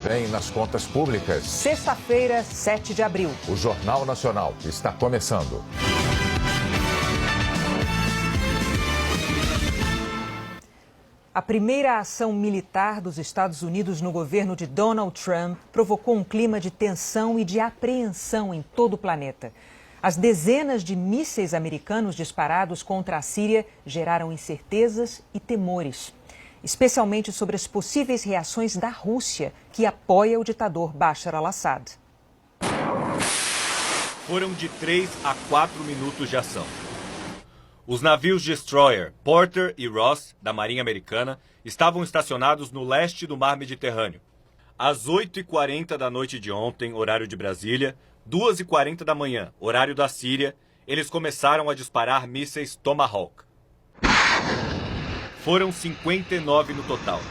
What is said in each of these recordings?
Vem nas contas públicas. Sexta-feira, 7 de abril. O Jornal Nacional está começando. A primeira ação militar dos Estados Unidos no governo de Donald Trump provocou um clima de tensão e de apreensão em todo o planeta. As dezenas de mísseis americanos disparados contra a Síria geraram incertezas e temores, especialmente sobre as possíveis reações da Rússia, que apoia o ditador Bashar al-Assad. Foram de 3 a 4 minutos de ação. Os navios Destroyer, Porter e Ross, da Marinha Americana, estavam estacionados no leste do Mar Mediterrâneo. Às 8h40 da noite de ontem, horário de Brasília, 2h40 da manhã, horário da Síria, eles começaram a disparar mísseis Tomahawk. Foram 59 no total.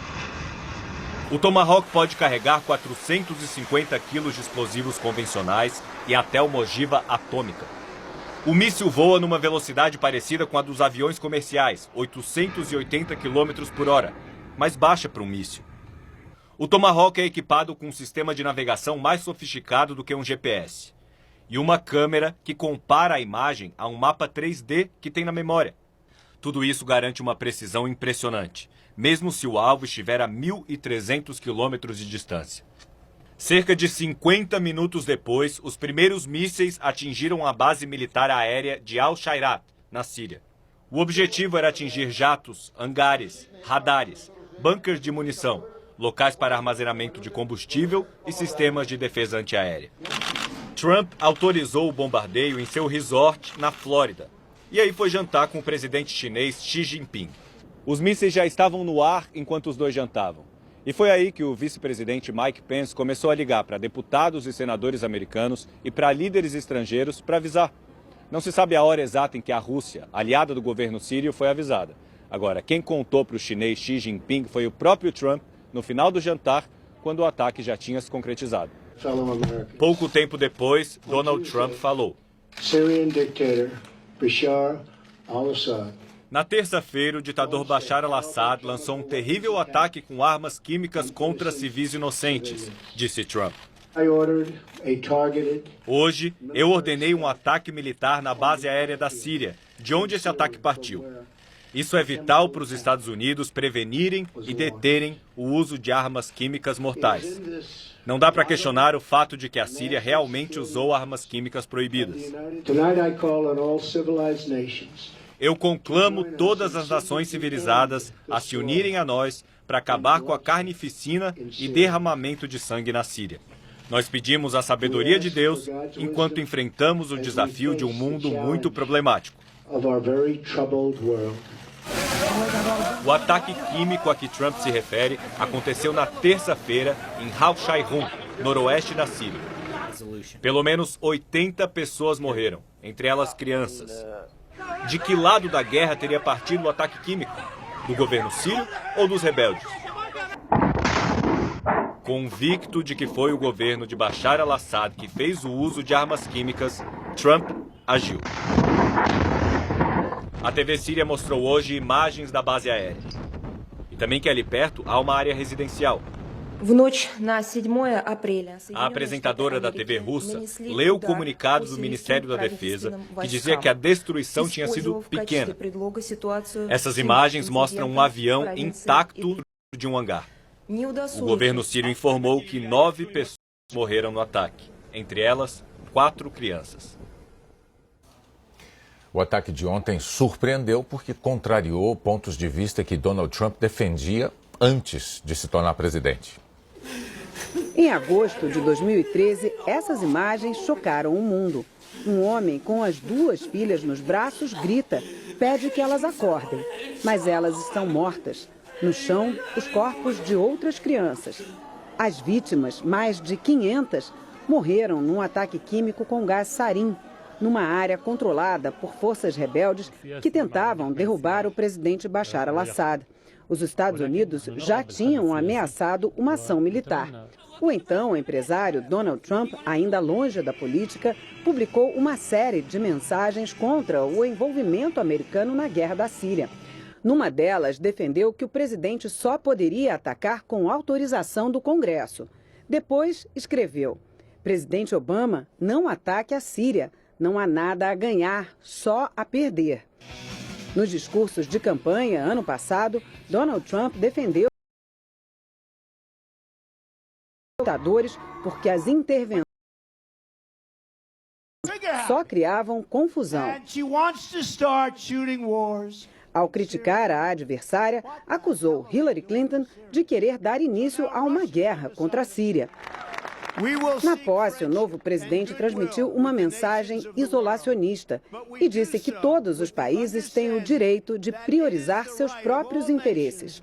O Tomahawk pode carregar 450 quilos de explosivos convencionais e até uma ogiva atômica. O míssil voa numa velocidade parecida com a dos aviões comerciais, 880 km por hora, mas baixa para um míssil. O Tomahawk é equipado com um sistema de navegação mais sofisticado do que um GPS e uma câmera que compara a imagem a um mapa 3D que tem na memória. Tudo isso garante uma precisão impressionante, mesmo se o alvo estiver a 1.300 km de distância. Cerca de 50 minutos depois, os primeiros mísseis atingiram a base militar aérea de Al-Shairat, na Síria. O objetivo era atingir jatos, hangares, radares, bunkers de munição, locais para armazenamento de combustível e sistemas de defesa antiaérea. Trump autorizou o bombardeio em seu resort na Flórida. E aí foi jantar com o presidente chinês Xi Jinping. Os mísseis já estavam no ar enquanto os dois jantavam. E foi aí que o vice-presidente Mike Pence começou a ligar para deputados e senadores americanos e para líderes estrangeiros para avisar. Não se sabe a hora exata em que a Rússia, aliada do governo sírio, foi avisada. Agora, quem contou para o chinês Xi Jinping foi o próprio Trump no final do jantar, quando o ataque já tinha se concretizado. Pouco tempo depois, Donald Trump falou. Syrian dictator Bashar al-Assad. Na terça-feira, o ditador Bashar al-Assad lançou um terrível ataque com armas químicas contra civis inocentes, disse Trump. Hoje, eu ordenei um ataque militar na base aérea da Síria, de onde esse ataque partiu. Isso é vital para os Estados Unidos prevenirem e deterem o uso de armas químicas mortais. Não dá para questionar o fato de que a Síria realmente usou armas químicas proibidas. Eu conclamo todas as nações civilizadas a se unirem a nós para acabar com a carnificina e derramamento de sangue na Síria. Nós pedimos a sabedoria de Deus enquanto enfrentamos o desafio de um mundo muito problemático. O ataque químico a que Trump se refere aconteceu na terça-feira em Al-Shairum, noroeste da Síria. Pelo menos 80 pessoas morreram, entre elas crianças. De que lado da guerra teria partido o ataque químico? Do governo sírio ou dos rebeldes? Convicto de que foi o governo de Bashar al-Assad que fez o uso de armas químicas, Trump agiu. A TV síria mostrou hoje imagens da base aérea. E também que ali perto há uma área residencial. A apresentadora da TV russa leu o comunicado do Ministério da Defesa, que dizia que a destruição tinha sido pequena. Essas imagens mostram um avião intacto de um hangar. O governo sírio informou que 9 pessoas morreram no ataque, entre elas 4 crianças. O ataque de ontem surpreendeu porque contrariou pontos de vista que Donald Trump defendia antes de se tornar presidente. Em agosto de 2013, essas imagens chocaram o mundo. Um homem com as 2 filhas nos braços grita, pede que elas acordem, mas elas estão mortas. No chão, os corpos de outras crianças. As vítimas, mais de 500, morreram num ataque químico com gás sarin, numa área controlada por forças rebeldes que tentavam derrubar o presidente Bashar al-Assad. Os Estados Unidos já tinham ameaçado uma ação militar. O então empresário Donald Trump, ainda longe da política, publicou uma série de mensagens contra o envolvimento americano na guerra da Síria. Numa delas, defendeu que o presidente só poderia atacar com autorização do Congresso. Depois escreveu: presidente Obama, não ataque a Síria. Não há nada a ganhar, só a perder. Nos discursos de campanha, ano passado, Donald Trump defendeu os ditadores porque as intervenções só criavam confusão. Ao criticar a adversária, acusou Hillary Clinton de querer dar início a uma guerra contra a Síria. Na posse, o novo presidente transmitiu uma mensagem isolacionista e disse que todos os países têm o direito de priorizar seus próprios interesses.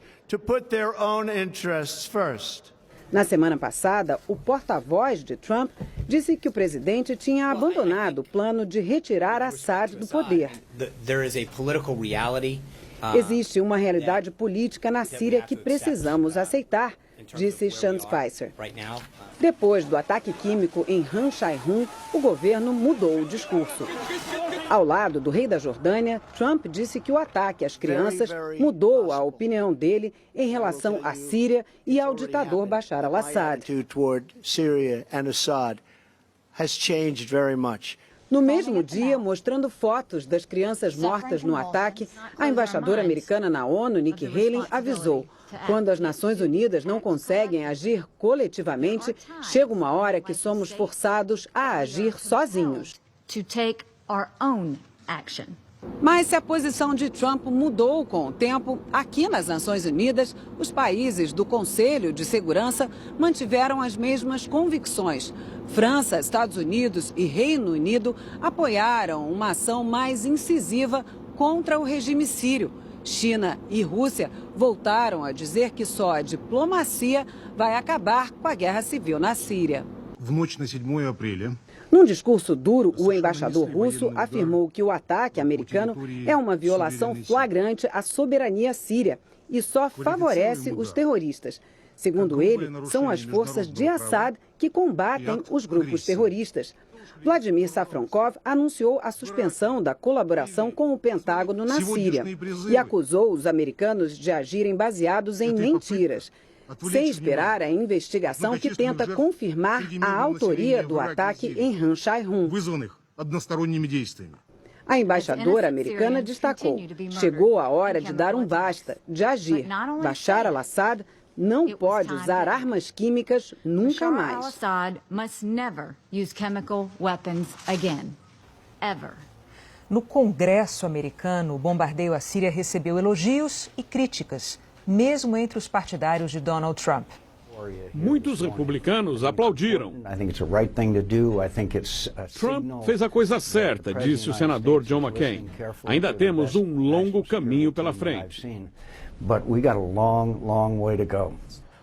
Na semana passada, o porta-voz de Trump disse que o presidente tinha abandonado o plano de retirar Assad do poder. Existe uma realidade política na Síria que precisamos aceitar, disse Sean Spicer. Depois do ataque químico em Han Shai-hun, o governo mudou o discurso. Ao lado do rei da Jordânia, Trump disse que o ataque às crianças mudou a opinião dele em relação à Síria e ao ditador Bashar al-Assad. No mesmo dia, mostrando fotos das crianças mortas no ataque, a embaixadora americana na ONU, Nikki Haley, avisou: quando as Nações Unidas não conseguem agir coletivamente, chega uma hora que somos forçados a agir sozinhos. Mas se a posição de Trump mudou com o tempo, aqui nas Nações Unidas, os países do Conselho de Segurança mantiveram as mesmas convicções. França, Estados Unidos e Reino Unido apoiaram uma ação mais incisiva contra o regime sírio. China e Rússia voltaram a dizer que só a diplomacia vai acabar com a guerra civil na Síria. Num discurso duro, o embaixador russo afirmou que o ataque americano é uma violação flagrante à soberania síria e só favorece os terroristas. Segundo ele, são as forças de Assad que combatem os grupos terroristas. Vladimir Safronkov anunciou a suspensão da colaboração com o Pentágono na Síria e acusou os americanos de agirem baseados em mentiras, sem esperar a investigação que tenta confirmar a autoria do ataque em Han Shai-hun. A embaixadora americana destacou: chegou a hora de dar um basta, de agir. Bashar al-Assad não pode usar armas químicas nunca mais. No Congresso americano, o bombardeio à Síria recebeu elogios e críticas, mesmo entre os partidários de Donald Trump. Muitos republicanos aplaudiram. Trump fez a coisa certa, disse o senador John McCain. Ainda temos um longo caminho pela frente.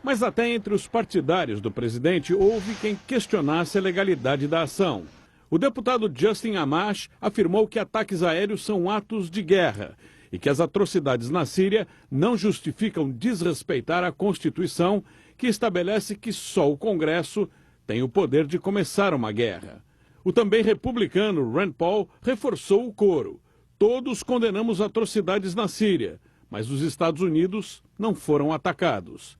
Mas até entre os partidários do presidente houve quem questionasse a legalidade da ação. O deputado Justin Amash afirmou que ataques aéreos são atos de guerra e que as atrocidades na Síria não justificam desrespeitar a Constituição, que estabelece que só o Congresso tem o poder de começar uma guerra. O também republicano Rand Paul reforçou o coro. Todos condenamos atrocidades na Síria, mas os Estados Unidos não foram atacados.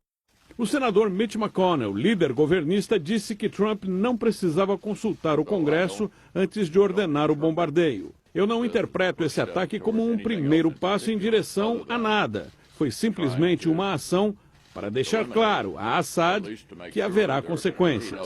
O senador Mitch McConnell, líder governista, disse que Trump não precisava consultar o Congresso antes de ordenar o bombardeio. Eu não interpreto esse ataque como um primeiro passo em direção a nada. Foi simplesmente uma ação para deixar claro a Assad que haverá consequências.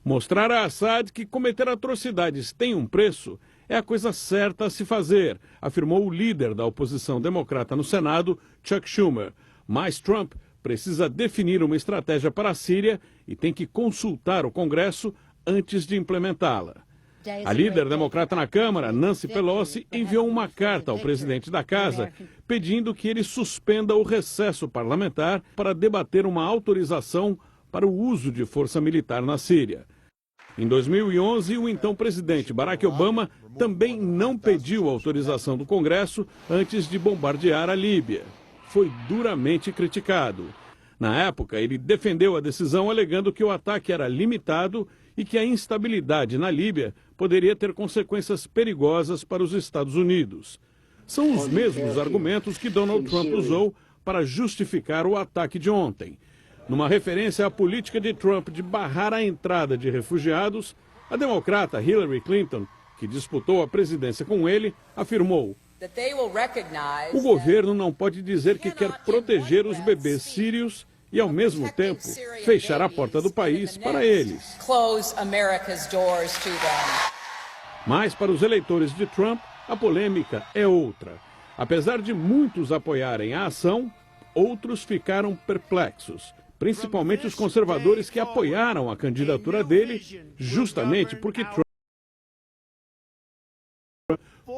Mostrar a Assad que cometer atrocidades tem um preço é a coisa certa a se fazer, afirmou o líder da oposição democrata no Senado, Chuck Schumer. Mas Trump precisa definir uma estratégia para a Síria e tem que consultar o Congresso antes de implementá-la. A líder democrata na Câmara, Nancy Pelosi, enviou uma carta ao presidente da Casa pedindo que ele suspenda o recesso parlamentar para debater uma autorização para o uso de força militar na Síria. Em 2011, o então presidente Barack Obama também não pediu autorização do Congresso antes de bombardear a Líbia. Foi duramente criticado. Na época, ele defendeu a decisão alegando que o ataque era limitado e que a instabilidade na Líbia poderia ter consequências perigosas para os Estados Unidos. São os mesmos argumentos que Donald Trump usou para justificar o ataque de ontem. Numa referência à política de Trump de barrar a entrada de refugiados, a democrata Hillary Clinton, que disputou a presidência com ele, afirmou: o governo não pode dizer que quer proteger os bebês sírios e, ao mesmo tempo, fechar a porta do país para eles. Mas, para os eleitores de Trump, a polêmica é outra. Apesar de muitos apoiarem a ação, outros ficaram perplexos, principalmente os conservadores que apoiaram a candidatura dele justamente porque Trump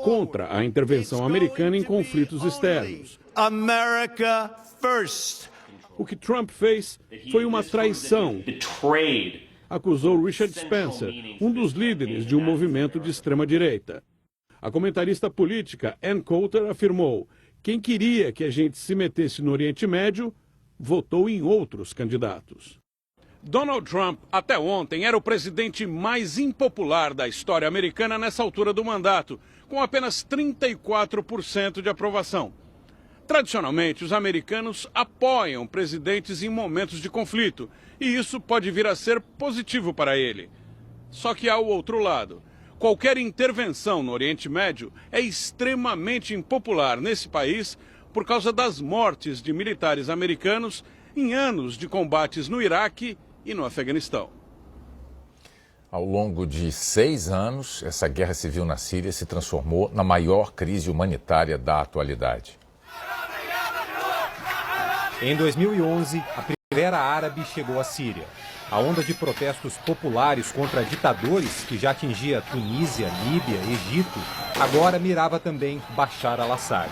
contra a intervenção americana em conflitos externos. America first. O que Trump fez foi uma traição, acusou Richard Spencer, um dos líderes de um movimento de extrema-direita. A comentarista política Ann Coulter afirmou: quem queria que a gente se metesse no Oriente Médio votou em outros candidatos. Donald Trump, até ontem, era o presidente mais impopular da história americana nessa altura do mandato, com apenas 34% de aprovação. Tradicionalmente, os americanos apoiam presidentes em momentos de conflito, e isso pode vir a ser positivo para ele. Só que há o outro lado. Qualquer intervenção no Oriente Médio é extremamente impopular nesse país por causa das mortes de militares americanos em anos de combates no Iraque e no Afeganistão. Ao longo de 6 anos, essa guerra civil na Síria se transformou na maior crise humanitária da atualidade. Em 2011, a Primavera Árabe chegou à Síria. A onda de protestos populares contra ditadores, que já atingia Tunísia, Líbia, Egito, agora mirava também Bashar al-Assad.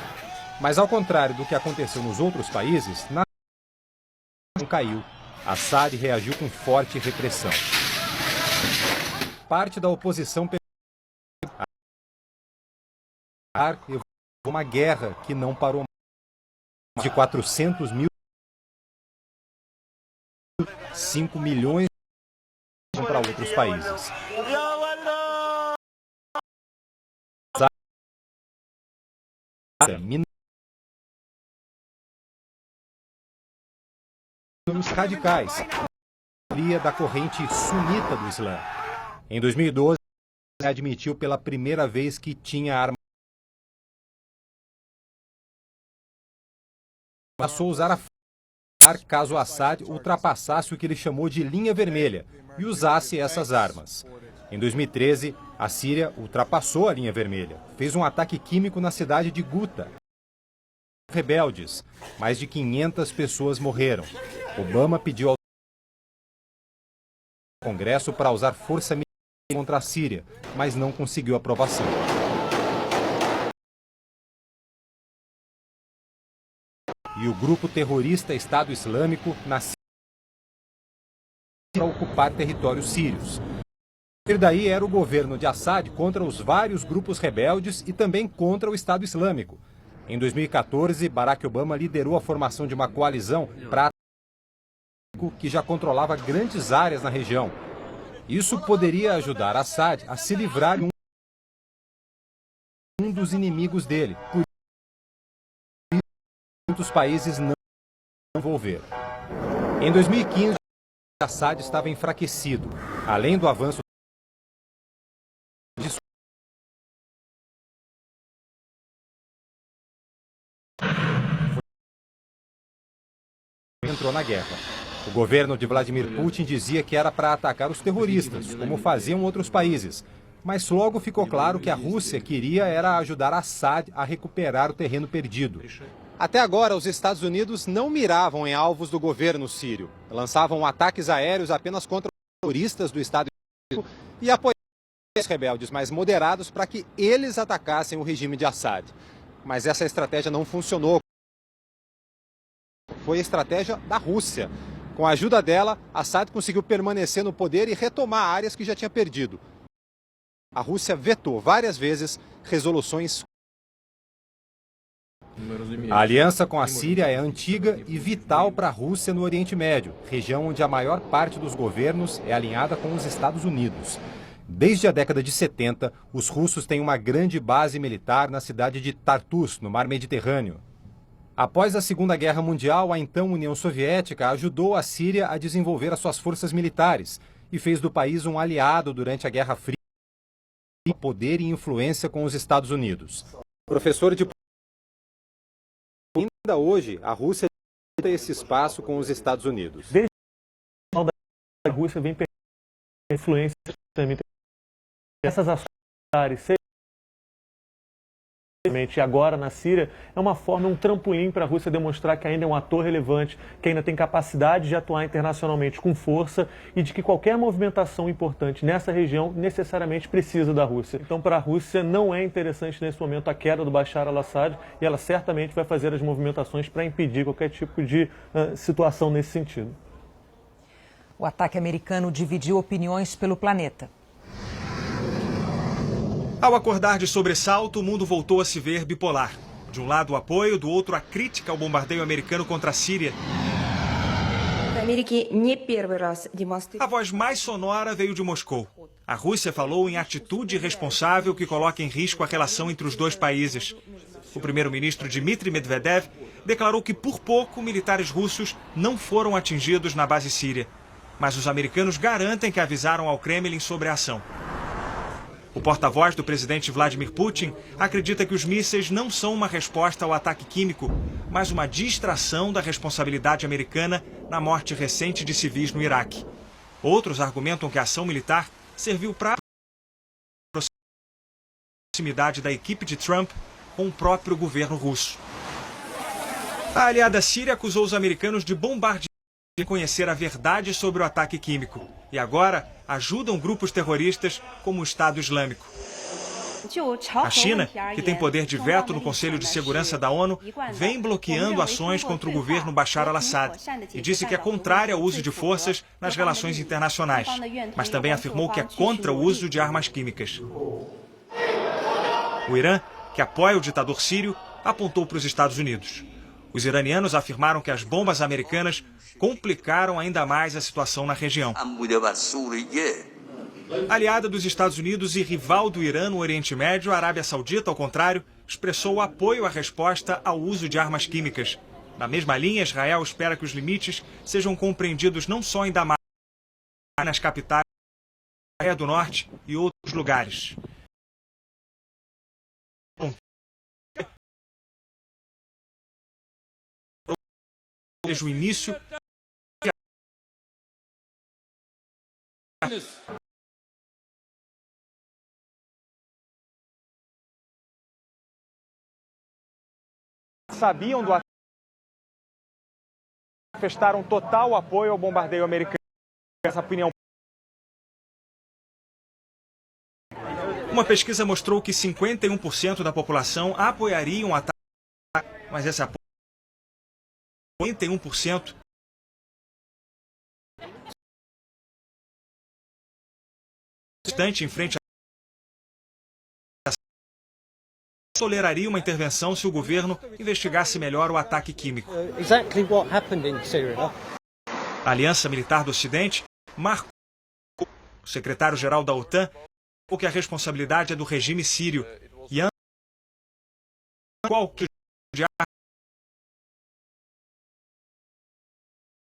Mas ao contrário do que aconteceu nos outros países, na não caiu. Assad reagiu com forte repressão. Parte da oposição uma guerra que não parou mais. De 400 mil, 5 milhões para outros países. Os radicais, da corrente sunita do Islã. Em 2012, admitiu pela primeira vez que tinha arma. Passou a usar a caso Assad ultrapassasse o que ele chamou de linha vermelha e usasse essas armas. Em 2013, a Síria ultrapassou a linha vermelha, fez um ataque químico na cidade de Guta. Rebeldes, mais de 500 pessoas morreram. Obama pediu ao Congresso para usar força militar contra a Síria, mas não conseguiu aprovação. E o grupo terrorista Estado Islâmico nasceu para ocupar territórios sírios. E daí era o governo de Assad contra os vários grupos rebeldes e também contra o Estado Islâmico. Em 2014, Barack Obama liderou a formação de uma coalizão para que já controlava grandes áreas na região. Isso poderia ajudar Assad a se livrar de um dos inimigos dele. Por isso, muitos países não envolveram. Em 2015, Assad estava enfraquecido. Além do avanço entrou na guerra. O governo de Vladimir Putin dizia que era para atacar os terroristas, como faziam outros países. Mas logo ficou claro que a Rússia queria era ajudar Assad a recuperar o terreno perdido. Até agora, os Estados Unidos não miravam em alvos do governo sírio. Lançavam ataques aéreos apenas contra os terroristas do Estado Islâmico e apoiavam os rebeldes mais moderados para que eles atacassem o regime de Assad. Mas essa estratégia não funcionou. Foi a estratégia da Rússia. Com a ajuda dela, Assad conseguiu permanecer no poder e retomar áreas que já tinha perdido. A Rússia vetou várias vezes resoluções. A aliança com a Síria é antiga e vital para a Rússia no Oriente Médio, região onde a maior parte dos governos é alinhada com os Estados Unidos. Desde a década de 70, os russos têm uma grande base militar na cidade de Tartus, no Mar Mediterrâneo. Após a Segunda Guerra Mundial, a então União Soviética ajudou a Síria a desenvolver as suas forças militares e fez do país um aliado durante a Guerra Fria, poder e influência com os Estados Unidos. Professor de... Ainda hoje, a Rússia tem esse espaço com os Estados Unidos. Desde o final da Rússia vem perdendo influência também. Essas ações agora na Síria é uma forma, um trampolim para a Rússia demonstrar que ainda é um ator relevante, que ainda tem capacidade de atuar internacionalmente com força e de que qualquer movimentação importante nessa região necessariamente precisa da Rússia. Então, para a Rússia não é interessante nesse momento a queda do Bashar al-Assad e ela certamente vai fazer as movimentações para impedir qualquer tipo de situação nesse sentido. O ataque americano dividiu opiniões pelo planeta. Ao acordar de sobressalto, o mundo voltou a se ver bipolar. De um lado o apoio, do outro a crítica ao bombardeio americano contra a Síria. A voz mais sonora veio de Moscou. A Rússia falou em atitude irresponsável que coloca em risco a relação entre os dois países. O primeiro-ministro Dmitry Medvedev declarou que por pouco militares russos não foram atingidos na base síria. Mas os americanos garantem que avisaram ao Kremlin sobre a ação. O porta-voz do presidente Vladimir Putin acredita que os mísseis não são uma resposta ao ataque químico, mas uma distração da responsabilidade americana na morte recente de civis no Iraque. Outros argumentam que a ação militar serviu para a proximidade da equipe de Trump com o próprio governo russo. A aliada síria acusou os americanos de bombardear e conhecer a verdade sobre o ataque químico. E agora ajudam grupos terroristas como o Estado Islâmico. A China, que tem poder de veto no Conselho de Segurança da ONU, vem bloqueando ações contra o governo Bashar al-Assad e disse que é contrária ao uso de forças nas relações internacionais, mas também afirmou que é contra o uso de armas químicas. O Irã, que apoia o ditador sírio, apontou para os Estados Unidos. Os iranianos afirmaram que as bombas americanas complicaram ainda mais a situação na região. Aliada dos Estados Unidos e rival do Irã no Oriente Médio, a Arábia Saudita, ao contrário, expressou apoio à resposta ao uso de armas químicas. Na mesma linha, Israel espera que os limites sejam compreendidos não só em Damasco, mas nas capitais da Coreia do Norte e outros lugares. Desde o início sabiam do ataque, manifestaram total apoio ao bombardeio americano. Essa opinião. Uma pesquisa mostrou que 51% da população apoiaria um ataque, mas esse apoio 51% em frente a toleraria uma intervenção se o governo investigasse melhor o ataque químico. A Aliança Militar do Ocidente marcou o secretário-geral da OTAN que a responsabilidade é do regime sírio e qualquer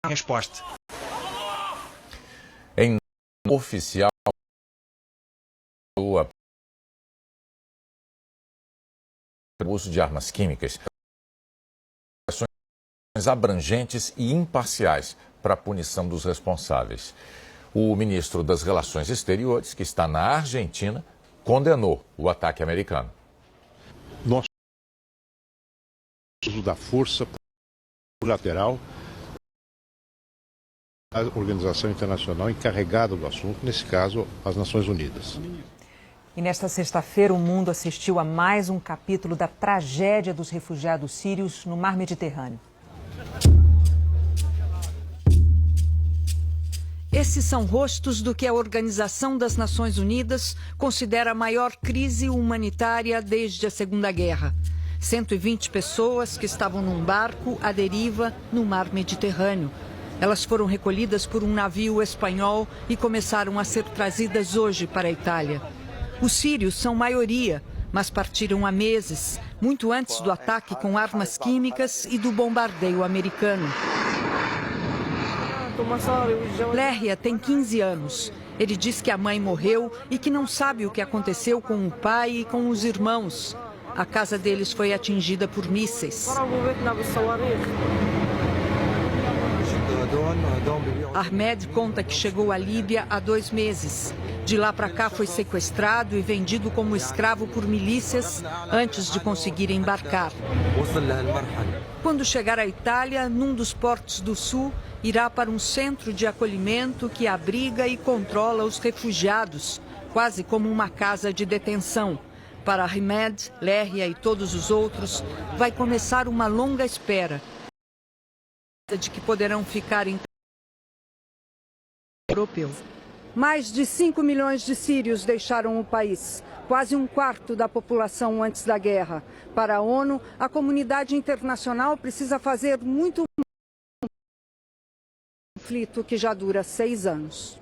resposta. Em oficial, o uso de armas químicas, ações abrangentes e imparciais para a punição dos responsáveis. O ministro das Relações Exteriores, que está na Argentina, condenou o ataque americano. Nosso uso da força unilateral, a organização internacional encarregada do assunto, nesse caso, as Nações Unidas. E nesta sexta-feira, o mundo assistiu a mais um capítulo da tragédia dos refugiados sírios no Mar Mediterrâneo. Esses são rostos do que a Organização das Nações Unidas considera a maior crise humanitária desde a Segunda Guerra. 120 pessoas que estavam num barco à deriva no Mar Mediterrâneo. Elas foram recolhidas por um navio espanhol e começaram a ser trazidas hoje para a Itália. Os sírios são maioria, mas partiram há meses, muito antes do ataque com armas químicas e do bombardeio americano. Lérria tem 15 anos. Ele diz que a mãe morreu e que não sabe o que aconteceu com o pai e com os irmãos. A casa deles foi atingida por mísseis. Ahmed conta que chegou à Líbia há 2 meses. De lá para cá foi sequestrado e vendido como escravo por milícias antes de conseguir embarcar. Quando chegar à Itália, num dos portos do sul, irá para um centro de acolhimento que abriga e controla os refugiados, quase como uma casa de detenção. Para Ahmed, Lérria e todos os outros, vai começar uma longa espera de que poderão ficar em europeu. Mais de 5 milhões de sírios deixaram o país, quase 1/4 da população antes da guerra. Para a ONU, a comunidade internacional precisa fazer muito conflito que já dura 6 anos.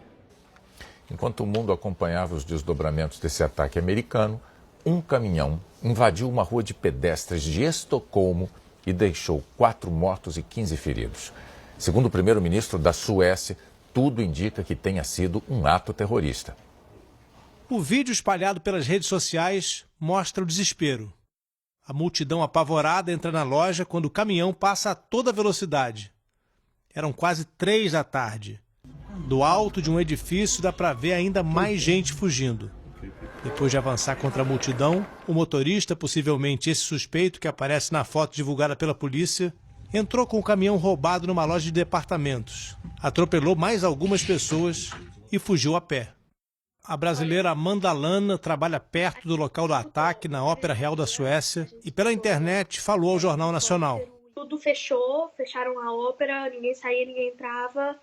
Enquanto o mundo acompanhava os desdobramentos desse ataque americano, um caminhão invadiu uma rua de pedestres de Estocolmo e deixou 4 mortos e 15 feridos. Segundo o primeiro-ministro da Suécia, tudo indica que tenha sido um ato terrorista. O vídeo espalhado pelas redes sociais mostra o desespero. A multidão apavorada entra na loja quando o caminhão passa a toda velocidade. Eram quase 3 da tarde. Do alto de um edifício dá para ver ainda mais gente fugindo. Depois de avançar contra a multidão, o motorista, possivelmente esse suspeito que aparece na foto divulgada pela polícia, entrou com o caminhão roubado numa loja de departamentos, atropelou mais algumas pessoas e fugiu a pé. A brasileira Amanda Lana trabalha perto do local do ataque na Ópera Real da Suécia e pela internet falou ao Jornal Nacional. Tudo fechou, fecharam a ópera, ninguém saía, ninguém entrava.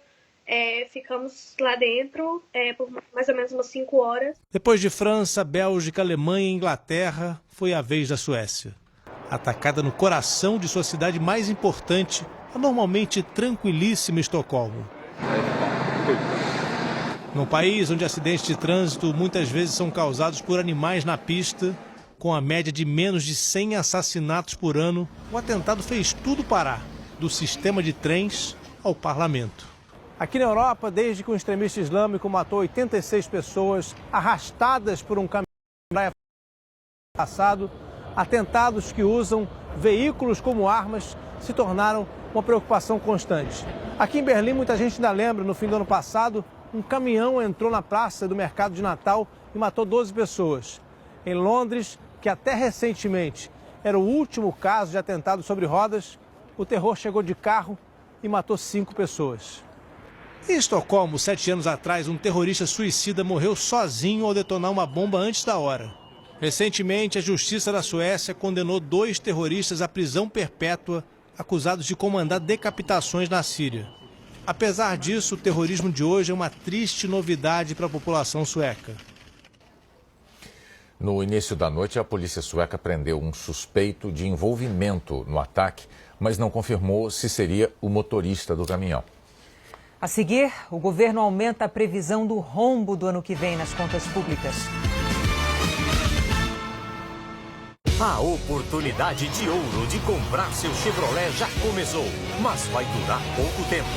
Ficamos lá dentro por mais ou menos umas 5 horas. Depois de França, Bélgica, Alemanha e Inglaterra, foi a vez da Suécia. Atacada no coração de sua cidade mais importante, a normalmente tranquilíssima Estocolmo. Num país onde acidentes de trânsito muitas vezes são causados por animais na pista, com a média de menos de 100 assassinatos por ano, o atentado fez tudo parar, do sistema de trens ao parlamento. Aqui na Europa, desde que um extremista islâmico matou 86 pessoas arrastadas por um caminhão passado, atentados que usam veículos como armas se tornaram uma preocupação constante. Aqui em Berlim, muita gente ainda lembra, no fim do ano passado, um caminhão entrou na praça do mercado de Natal e matou 12 pessoas. Em Londres, que até recentemente era o último caso de atentado sobre rodas, o terror chegou de carro e matou 5 pessoas. Em Estocolmo, 7 anos atrás, um terrorista suicida morreu sozinho ao detonar uma bomba antes da hora. Recentemente, a Justiça da Suécia condenou 2 terroristas à prisão perpétua, acusados de comandar decapitações na Síria. Apesar disso, o terrorismo de hoje é uma triste novidade para a população sueca. No início da noite, a polícia sueca prendeu um suspeito de envolvimento no ataque, mas não confirmou se seria o motorista do caminhão. A seguir, o governo aumenta a previsão do rombo do ano que vem nas contas públicas. A oportunidade de ouro de comprar seu Chevrolet já começou, mas vai durar pouco tempo.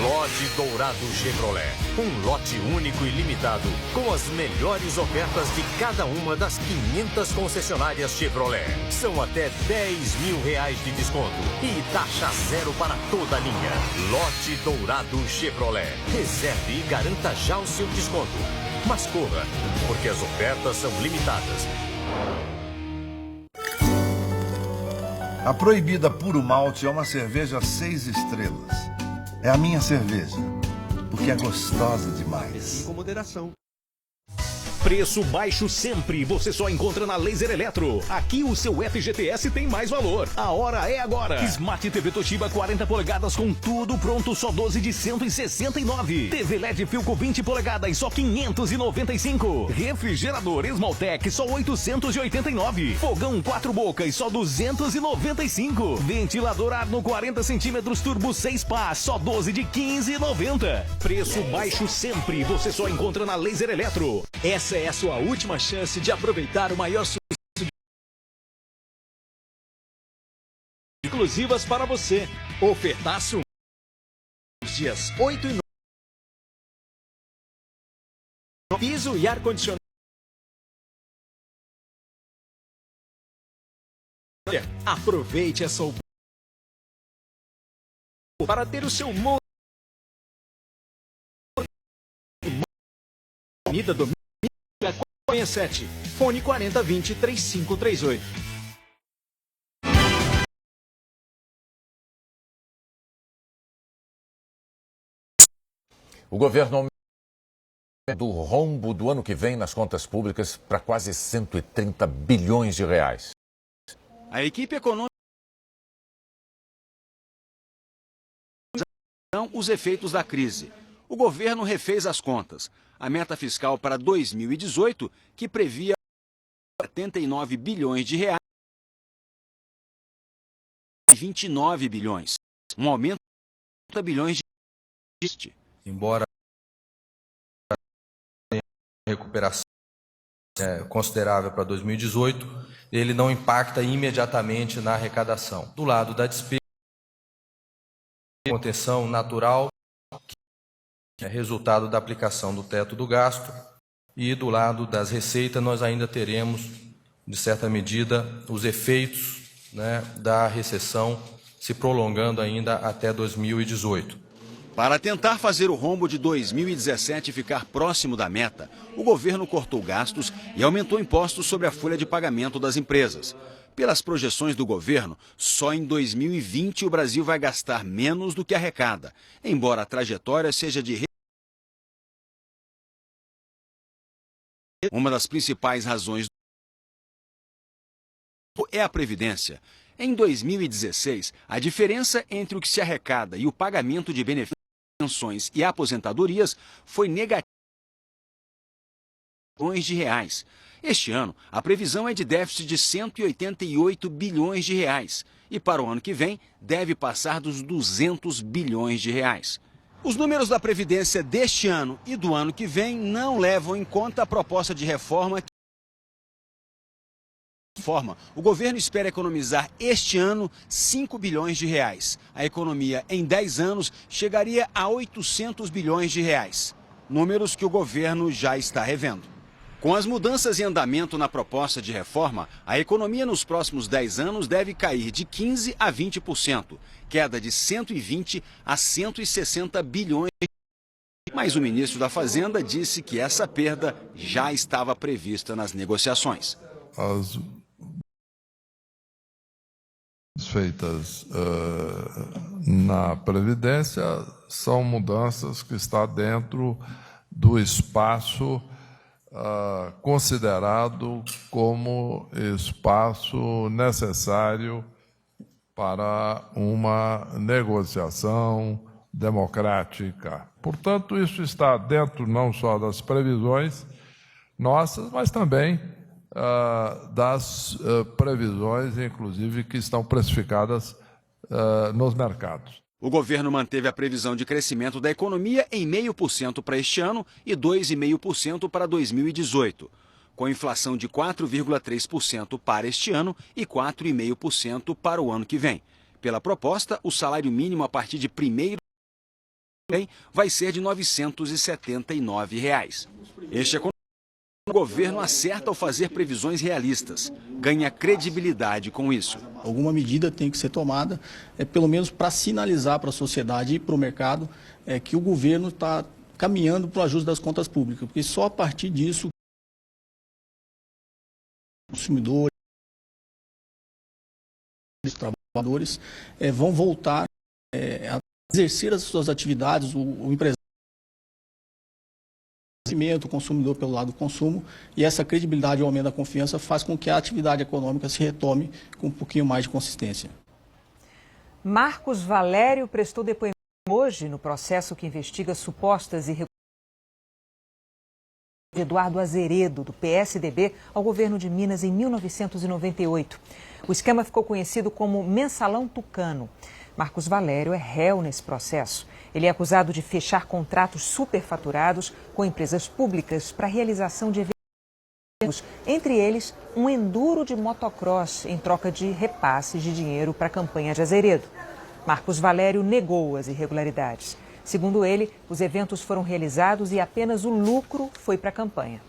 Lote Dourado Chevrolet. Um lote único e limitado, com as melhores ofertas de cada uma das 500 concessionárias Chevrolet. São até R$10 mil de desconto e taxa 0 para toda a linha. Lote Dourado Chevrolet. Reserve e garanta já o seu desconto. Mas corra, porque as ofertas são limitadas. A Proibida Puro Malte é uma cerveja 6 estrelas. É a minha cerveja, porque é gostosa demais. Com moderação. Preço baixo sempre, você só encontra na Laser Eletro. Aqui o seu FGTS tem mais valor. A hora é agora. Smart TV Toshiba 40 polegadas com tudo pronto, só 12 de 169. TV LED Philco 20 polegadas, só 595. Refrigerador Esmaltec, só 889. Fogão 4 bocas, só 295. Ventilador Arno 40 centímetros Turbo 6 pás, só 12 de 15,90. Preço baixo sempre, você só encontra na Laser Eletro. Essa é a sua última chance de aproveitar o maior exclusivas para você. Ofertaço os dias 8 e 9. Piso e ar-condicionado. Aproveite essa oportunidade para ter o seu modo. Avenida Domingos 47, fone 4020-3538. O governo aumenta do rombo do ano que vem nas contas públicas para quase 130 bilhões de reais. A equipe econômica os efeitos da crise. O governo refez as contas. A meta fiscal para 2018, que previa 79 bilhões de reais, 29 bilhões, um aumento de 30 bilhões de. Embora a recuperação considerável para 2018, ele não impacta imediatamente na arrecadação. Do lado da despesa, contenção natural, que é resultado da aplicação do teto do gasto, e do lado das receitas nós ainda teremos, de certa medida, os efeitos da recessão se prolongando ainda até 2018. Para tentar fazer o rombo de 2017 ficar próximo da meta, o governo cortou gastos e aumentou impostos sobre a folha de pagamento das empresas. Pelas projeções do governo, só em 2020 o Brasil vai gastar menos do que arrecada, embora a trajetória seja de. Uma das principais razões é a Previdência. Em 2016, a diferença entre o que se arrecada e o pagamento de benefícios, pensões e aposentadorias foi negativa bilhões de reais. Este ano, a previsão é de déficit de 188 bilhões de reais e para o ano que vem deve passar dos 200 bilhões de reais. Os números da Previdência deste ano e do ano que vem não levam em conta a proposta de reforma. O governo espera economizar este ano 5 bilhões de reais. A economia em 10 anos chegaria a 800 bilhões de reais. Números que o governo já está revendo. Com as mudanças em andamento na proposta de reforma, a economia nos próximos 10 anos deve cair de 15% a 20%, queda de 120 a 160 bilhões. Mas o ministro da Fazenda disse que essa perda já estava prevista nas negociações. As feitas na Previdência são mudanças que estão dentro do espaço considerado como espaço necessário para uma negociação democrática. Portanto, isso está dentro não só das previsões nossas, mas também das previsões, inclusive, que estão precificadas nos mercados. O governo manteve a previsão de crescimento da economia em 0,5% para este ano e 2,5% para 2018, com inflação de 4,3% para este ano e 4,5% para o ano que vem. Pela proposta, o salário mínimo a partir de 1º vai ser de R$ 979. O governo acerta ao fazer previsões realistas, ganha credibilidade com isso. Alguma medida tem que ser tomada, pelo menos para sinalizar para a sociedade e para o mercado que o governo está caminhando para o ajuste das contas públicas, porque só a partir disso consumidores, trabalhadores vão voltar a exercer as suas atividades, o empresário, o consumidor pelo lado do consumo, e essa credibilidade e o aumento da confiança faz com que a atividade econômica se retome com um pouquinho mais de consistência. Marcos Valério prestou depoimento hoje no processo que investiga supostas irregularidades de Eduardo Azeredo, do PSDB, ao governo de Minas em 1998. O esquema ficou conhecido como Mensalão Tucano. Marcos Valério é réu nesse processo. Ele é acusado de fechar contratos superfaturados com empresas públicas para a realização de eventos objetivos, entre eles um enduro de motocross em troca de repasses de dinheiro para a campanha de Azeredo. Marcos Valério negou as irregularidades. Segundo ele, os eventos foram realizados e apenas o lucro foi para a campanha.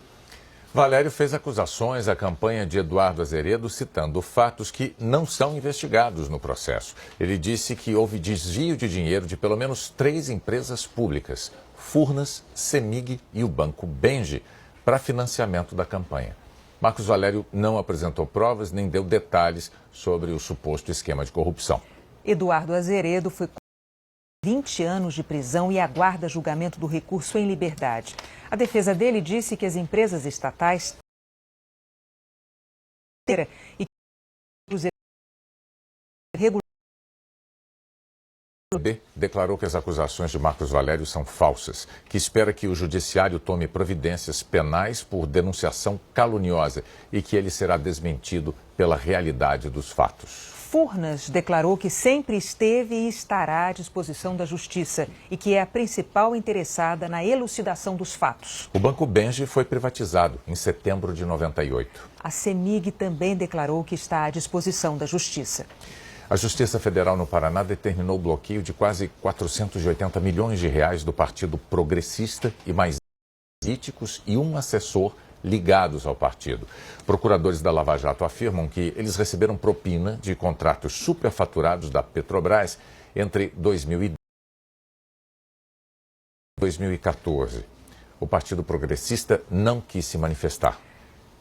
Valério fez acusações à campanha de Eduardo Azeredo, citando fatos que não são investigados no processo. Ele disse que houve desvio de dinheiro de pelo menos 3 empresas públicas, Furnas, Semig e o Banco Benji, para financiamento da campanha. Marcos Valério não apresentou provas nem deu detalhes sobre o suposto esquema de corrupção. Eduardo Azeredo foi 20 anos de prisão e aguarda julgamento do recurso em liberdade. A defesa dele disse que as empresas estatais e os declarou que as acusações de Marcos Valério são falsas, que espera que o judiciário tome providências penais por denunciação caluniosa e que ele será desmentido pela realidade dos fatos. Furnas declarou que sempre esteve e estará à disposição da Justiça e que é a principal interessada na elucidação dos fatos. O Banco Benji foi privatizado em setembro de 98. A Semig também declarou que está à disposição da Justiça. A Justiça Federal no Paraná determinou o bloqueio de quase 480 milhões de reais do Partido Progressista e mais políticos e um assessor ligados ao partido. Procuradores da Lava Jato afirmam que eles receberam propina de contratos superfaturados da Petrobras entre 2010 e 2014. O Partido Progressista não quis se manifestar.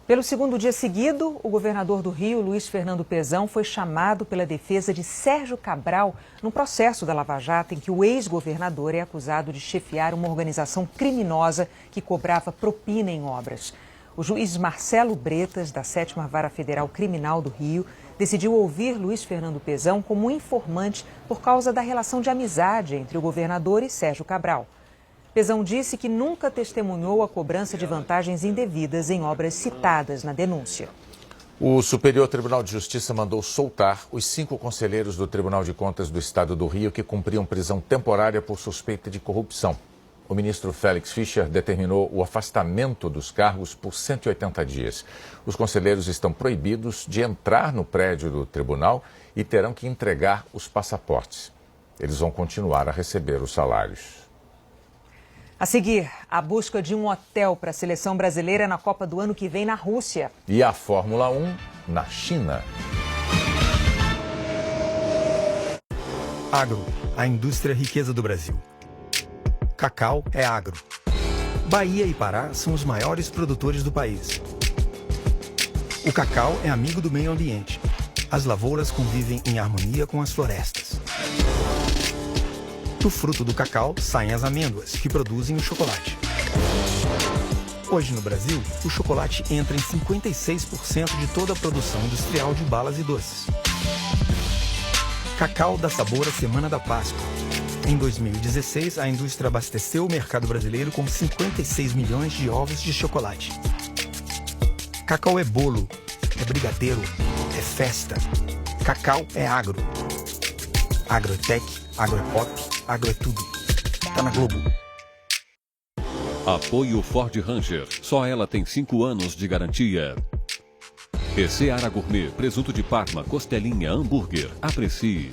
Pelo segundo dia seguido, o governador do Rio, Luiz Fernando Pezão, foi chamado pela defesa de Sérgio Cabral no processo da Lava Jato em que o ex-governador é acusado de chefiar uma organização criminosa que cobrava propina em obras. O juiz Marcelo Bretas, da 7ª Vara Federal Criminal do Rio, decidiu ouvir Luiz Fernando Pezão como informante por causa da relação de amizade entre o governador e Sérgio Cabral. Pezão disse que nunca testemunhou a cobrança de vantagens indevidas em obras citadas na denúncia. O Superior Tribunal de Justiça mandou soltar os 5 conselheiros do Tribunal de Contas do Estado do Rio que cumpriam prisão temporária por suspeita de corrupção. O ministro Félix Fischer determinou o afastamento dos cargos por 180 dias. Os conselheiros estão proibidos de entrar no prédio do tribunal e terão que entregar os passaportes. Eles vão continuar a receber os salários. A seguir, a busca de um hotel para a seleção brasileira na Copa do ano que vem na Rússia. E a Fórmula 1 na China. Agro, a indústria riqueza do Brasil. Cacau é agro. Bahia e Pará são os maiores produtores do país. O cacau é amigo do meio ambiente. As lavouras convivem em harmonia com as florestas. Do fruto do cacau saem as amêndoas, que produzem o chocolate. Hoje no Brasil, o chocolate entra em 56% de toda a produção industrial de balas e doces. Cacau dá sabor à Semana da Páscoa. Em 2016, a indústria abasteceu o mercado brasileiro com 56 milhões de ovos de chocolate. Cacau é bolo, é brigadeiro, é festa. Cacau é agro. Agro é tech, agro é pop, agro é tudo. Tá na Globo. Apoio Ford Ranger. Só ela tem 5 anos de garantia. E Seara Gourmet, presunto de Parma, costelinha, hambúrguer. Aprecie.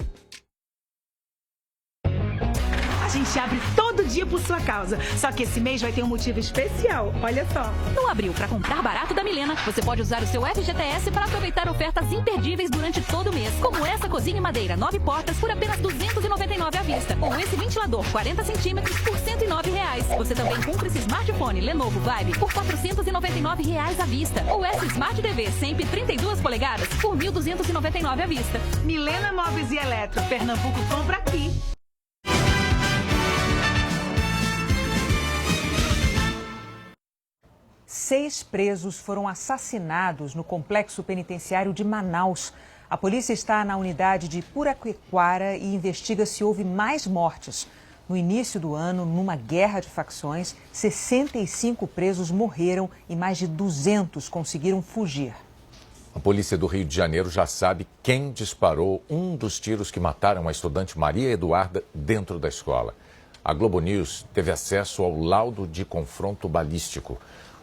A gente abre todo dia por sua causa. Só que esse mês vai ter um motivo especial. Olha só. No Abril, para comprar barato da Milena, você pode usar o seu FGTS para aproveitar ofertas imperdíveis durante todo o mês. Como essa cozinha em madeira 9 portas por apenas R$ 299 à vista. Ou esse ventilador 40 centímetros por R$ 109. Você também compra esse smartphone Lenovo Vibe por R$ 499 à vista. Ou essa Smart TV sempre 32 polegadas por R$ 1.299 à vista. Milena Móveis e Eletro. Pernambuco compra aqui. Seis presos foram assassinados no complexo penitenciário de Manaus. A polícia está na unidade de Puraquequara e investiga se houve mais mortes. No início do ano, numa guerra de facções, 65 presos morreram e mais de 200 conseguiram fugir. A polícia do Rio de Janeiro já sabe quem disparou um dos tiros que mataram a estudante Maria Eduarda dentro da escola. A Globo News teve acesso ao laudo de confronto balístico.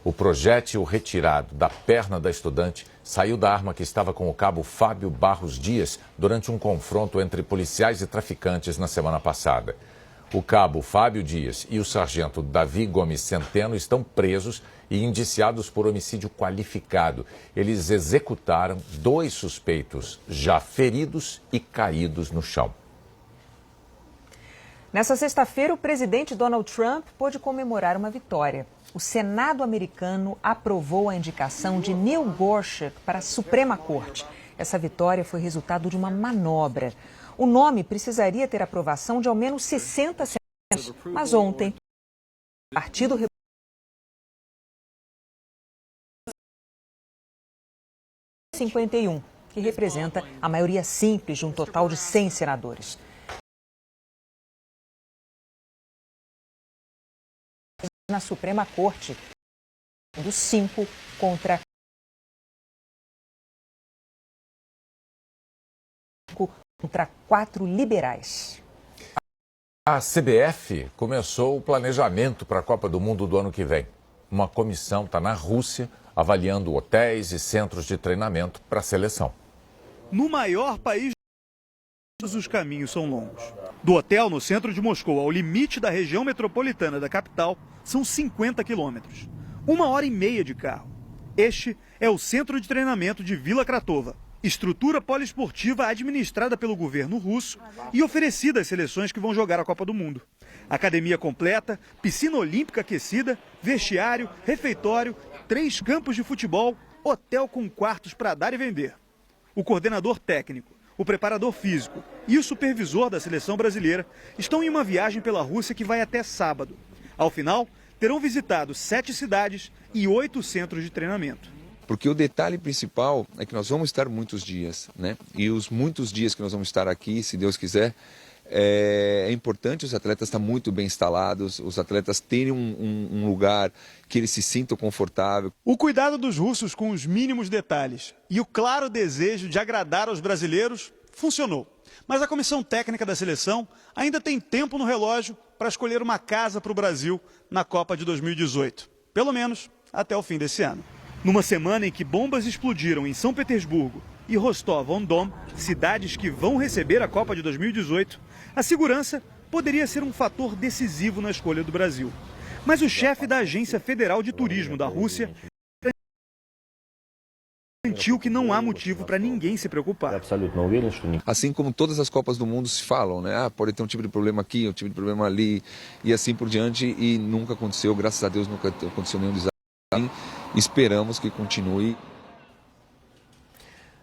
O projétil retirado da perna da estudante saiu da arma que estava com o cabo Fábio Barros Dias durante um confronto entre policiais e traficantes na semana passada. O cabo Fábio Dias e o sargento Davi Gomes Centeno estão presos e indiciados por homicídio qualificado. Eles executaram 2 suspeitos já feridos e caídos no chão. Nessa sexta-feira, o presidente Donald Trump pôde comemorar uma vitória. O Senado americano aprovou a indicação de Neil Gorsuch para a Suprema Corte. Essa vitória foi resultado de uma manobra. O nome precisaria ter aprovação de ao menos 60 senadores, mas ontem o Partido Republicano que representa a maioria simples de um total de 100 senadores. Na Suprema Corte, dos 5 contra 4 liberais. A CBF começou o planejamento para a Copa do Mundo do ano que vem. Uma comissão está na Rússia avaliando hotéis e centros de treinamento para a seleção. No maior país, os caminhos são longos. Do hotel no centro de Moscou ao limite da região metropolitana da capital, são 50 quilômetros. 1h30 de carro. Este é o centro de treinamento de Vila Kratova, estrutura poliesportiva administrada pelo governo russo e oferecida às seleções que vão jogar a Copa do Mundo. Academia completa, piscina olímpica aquecida, vestiário, refeitório, 3 campos de futebol, hotel com quartos para dar e vender. O coordenador técnico, o preparador físico e o supervisor da seleção brasileira estão em uma viagem pela Rússia que vai até sábado. Ao final, terão visitado 7 cidades e 8 centros de treinamento. Porque o detalhe principal é que nós vamos estar muitos dias, né? E os muitos dias que nós vamos estar aqui, se Deus quiser, é importante os atletas estar muito bem instalados, os atletas terem um lugar que eles se sintam confortáveis. O cuidado dos russos com os mínimos detalhes e o claro desejo de agradar aos brasileiros funcionou. Mas a comissão técnica da seleção ainda tem tempo no relógio para escolher uma casa para o Brasil na Copa de 2018. Pelo menos até o fim desse ano. Numa semana em que bombas explodiram em São Petersburgo e Rostov-on-Don, cidades que vão receber a Copa de 2018, a segurança poderia ser um fator decisivo na escolha do Brasil. Mas o chefe da Agência Federal de Turismo da Rússia garantiu que não há motivo para ninguém se preocupar. Assim como todas as Copas do Mundo se falam, né? Pode ter um tipo de problema aqui, um tipo de problema ali, e assim por diante, e nunca aconteceu, graças a Deus nunca aconteceu nenhum desastre. Esperamos que continue.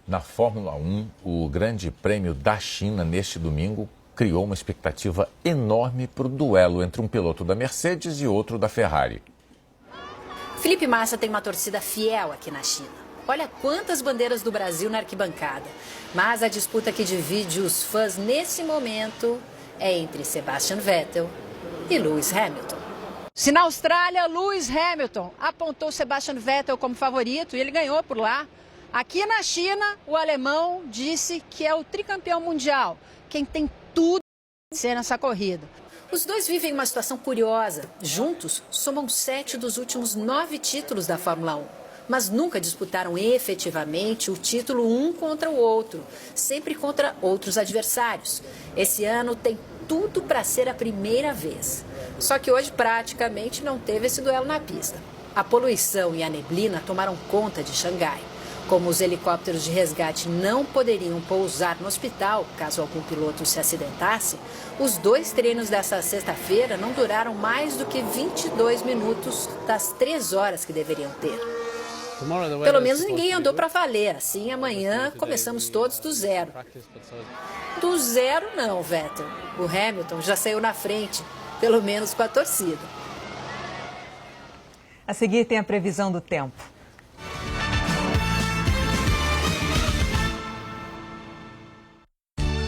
Na Fórmula 1, o Grande Prêmio da China, neste domingo, criou uma expectativa enorme para o duelo entre um piloto da Mercedes e outro da Ferrari. Felipe Massa tem uma torcida fiel aqui na China. Olha quantas bandeiras do Brasil na arquibancada. Mas a disputa que divide os fãs nesse momento é entre Sebastian Vettel e Lewis Hamilton. Se na Austrália, Lewis Hamilton apontou Sebastian Vettel como favorito e ele ganhou por lá. Aqui na China, o alemão disse que é o tricampeão mundial, quem tem tudo para ser nessa corrida. Os dois vivem uma situação curiosa. Juntos, somam 7 dos últimos 9 títulos da Fórmula 1. Mas nunca disputaram efetivamente o título um contra o outro, sempre contra outros adversários. Esse ano tem tudo para ser a primeira vez. Só que hoje praticamente não teve esse duelo na pista. A poluição e a neblina tomaram conta de Xangai. Como os helicópteros de resgate não poderiam pousar no hospital caso algum piloto se acidentasse, os 2 treinos dessa sexta-feira não duraram mais do que 22 minutos das 3 horas que deveriam ter. Pelo menos ninguém andou para valer, assim amanhã começamos todos do zero. Do zero não, Vettel. O Hamilton já saiu na frente, pelo menos com a torcida. A seguir tem a previsão do tempo.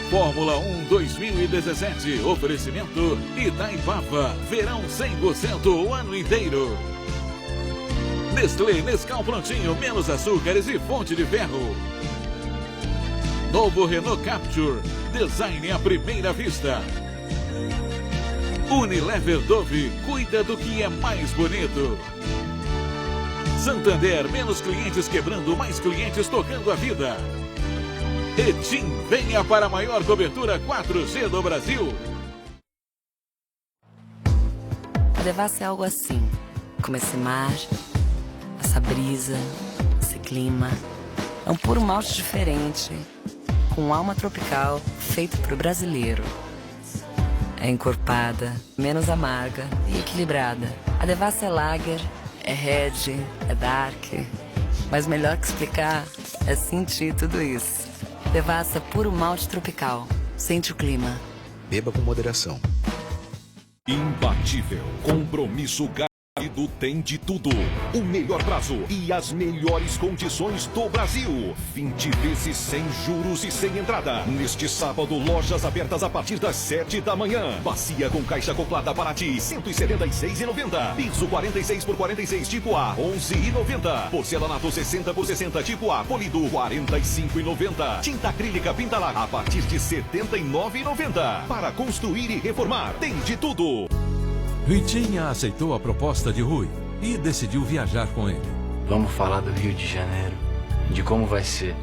Fórmula 1 2017, oferecimento Itaipava, verão 100% o ano inteiro. Nestlé, Nescau Prontinho, menos açúcares e fonte de ferro. Novo Renault Capture, design à primeira vista. Unilever Dove, cuida do que é mais bonito. Santander, menos clientes quebrando, mais clientes tocando a vida. E TIM, venha para a maior cobertura 4G do Brasil. A Devassa é algo assim, como esse mar, essa brisa, esse clima. É um puro malte diferente, com alma tropical, feito pro brasileiro. É encorpada, menos amarga e equilibrada. A Devassa é lager, é red, é dark. Mas melhor que explicar é sentir tudo isso. Devassa puro malte tropical. Sente o clima. Beba com moderação. Imbatível. Compromisso Garrido tem de tudo. O melhor prazo e as melhores condições do Brasil. 20 vezes sem juros e sem entrada. Neste sábado, lojas abertas a partir das 7 da manhã. Bacia com caixa acoplada para ti, R$ 176,90. Piso 46 por 46 tipo A, R$ 11,90. Porcelanato 60 por 60 tipo A, polido R$ 45,90. Tinta acrílica Pintalar a partir de R$ 79,90. Para construir e reformar, tem de tudo. Ritinha aceitou a proposta de Rui e decidiu viajar com ele. Vamos falar do Rio de Janeiro, de como vai ser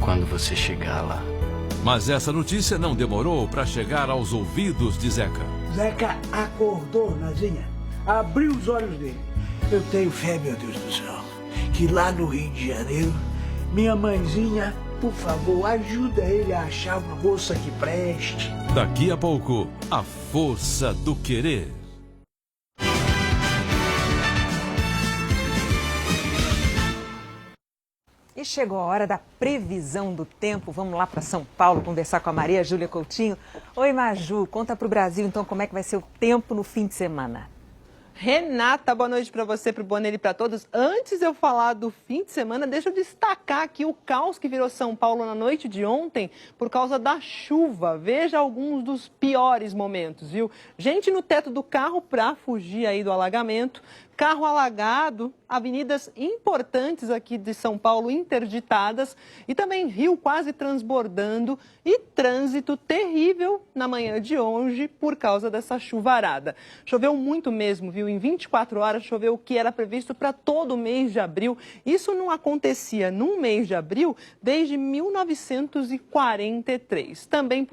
quando você chegar lá. Mas essa notícia não demorou para chegar aos ouvidos de Zeca. Zeca acordou, Nazinha, abriu os olhos dele. Eu tenho fé, meu Deus do céu, que lá no Rio de Janeiro, minha mãezinha, por favor, ajuda ele a achar uma moça que preste. Daqui a pouco, a força do querer. E chegou a hora da previsão do tempo. Vamos lá para São Paulo conversar com a Maria Júlia Coutinho. Oi, Maju, conta para o Brasil então como é que vai ser o tempo no fim de semana. Renata, boa noite para você, para o Bonelli e para todos. Antes de eu falar do fim de semana, deixa eu destacar aqui o caos que virou São Paulo na noite de ontem por causa da chuva. Veja alguns dos piores momentos, viu? Gente no teto do carro para fugir aí do alagamento. Carro alagado, avenidas importantes aqui de São Paulo interditadas e também rio quase transbordando e trânsito terrível na manhã de hoje por causa dessa chuvarada. Choveu muito mesmo, viu? Em 24 horas choveu o que era previsto para todo o mês de abril. Isso não acontecia num mês de abril desde 1943. Também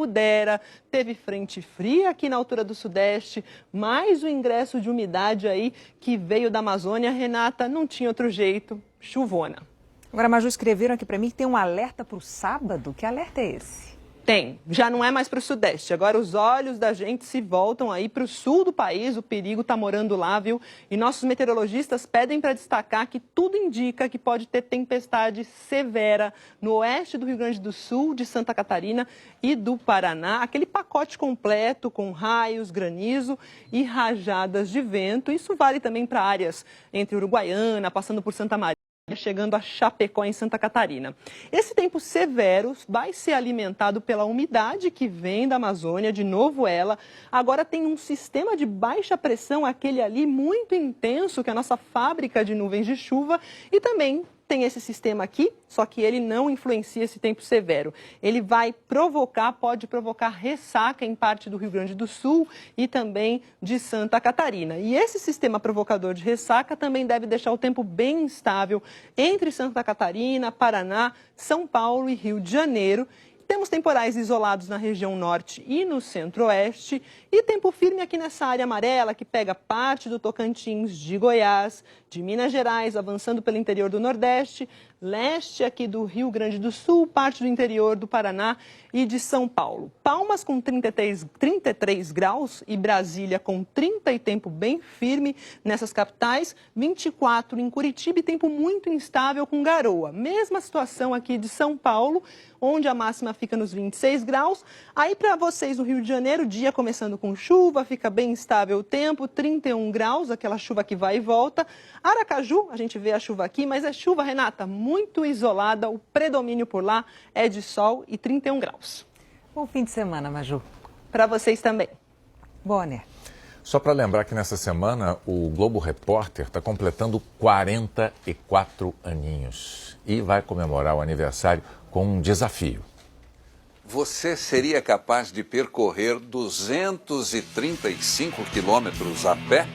teve frente fria aqui na altura do Sudeste, mais o ingresso de umidade aí que veio da Amazônia. Renata, não tinha outro jeito, chuvona. Agora, Maju, escreveram aqui para mim que tem um alerta para o sábado. Que alerta é esse? Tem, já não é mais para o Sudeste. Agora os olhos da gente se voltam aí para o sul do país. O perigo está morando lá, viu? E nossos meteorologistas pedem para destacar que tudo indica que pode ter tempestade severa no oeste do Rio Grande do Sul, de Santa Catarina e do Paraná. Aquele pacote completo com raios, granizo e rajadas de vento. Isso vale também para áreas entre Uruguaiana, passando por Santa Maria, chegando a Chapecó, em Santa Catarina. Esse tempo severo vai ser alimentado pela umidade que vem da Amazônia, de novo ela. Agora tem um sistema de baixa pressão, aquele ali muito intenso, que é a nossa fábrica de nuvens de chuva, e também tem esse sistema aqui, só que ele não influencia esse tempo severo. Ele pode provocar ressaca em parte do Rio Grande do Sul e também de Santa Catarina. E esse sistema provocador de ressaca também deve deixar o tempo bem instável entre Santa Catarina, Paraná, São Paulo e Rio de Janeiro. Temos temporais isolados na região norte e no centro-oeste e tempo firme aqui nessa área amarela que pega parte do Tocantins, de Goiás, de Minas Gerais, avançando pelo interior do Nordeste, leste aqui do Rio Grande do Sul, parte do interior do Paraná e de São Paulo. Palmas com 33 graus e Brasília com 30 e tempo bem firme nessas capitais, 24 em Curitiba e tempo muito instável com garoa. Mesma situação aqui de São Paulo, onde a máxima fica nos 26 graus. Aí para vocês no Rio de Janeiro, dia começando com chuva, fica bem instável o tempo, 31 graus, aquela chuva que vai e volta. Aracaju, a gente vê a chuva aqui, mas é chuva, Renata, muito isolada, o predomínio por lá é de sol e 31 graus. Bom fim de semana, Maju. Para vocês também. Bonner. Só para lembrar que nessa semana o Globo Repórter está completando 44 aninhos e vai comemorar o aniversário com um desafio. Você seria capaz de percorrer 235 quilômetros a pé?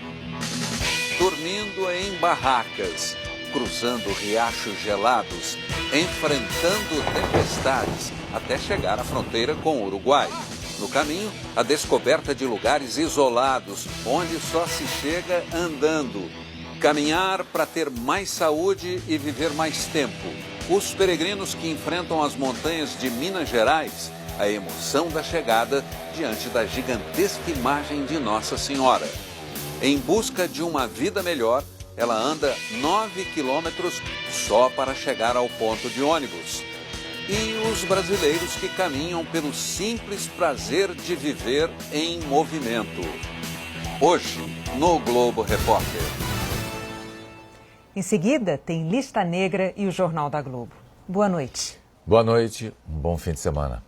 Dormindo em barracas, cruzando riachos gelados, enfrentando tempestades, até chegar à fronteira com o Uruguai. No caminho, a descoberta de lugares isolados, onde só se chega andando. Caminhar para ter mais saúde e viver mais tempo. Os peregrinos que enfrentam as montanhas de Minas Gerais, a emoção da chegada diante da gigantesca imagem de Nossa Senhora. Em busca de uma vida melhor, ela anda 9 quilômetros só para chegar ao ponto de ônibus. E os brasileiros que caminham pelo simples prazer de viver em movimento. Hoje, no Globo Repórter. Em seguida, tem Lista Negra e o Jornal da Globo. Boa noite. Boa noite, um bom fim de semana.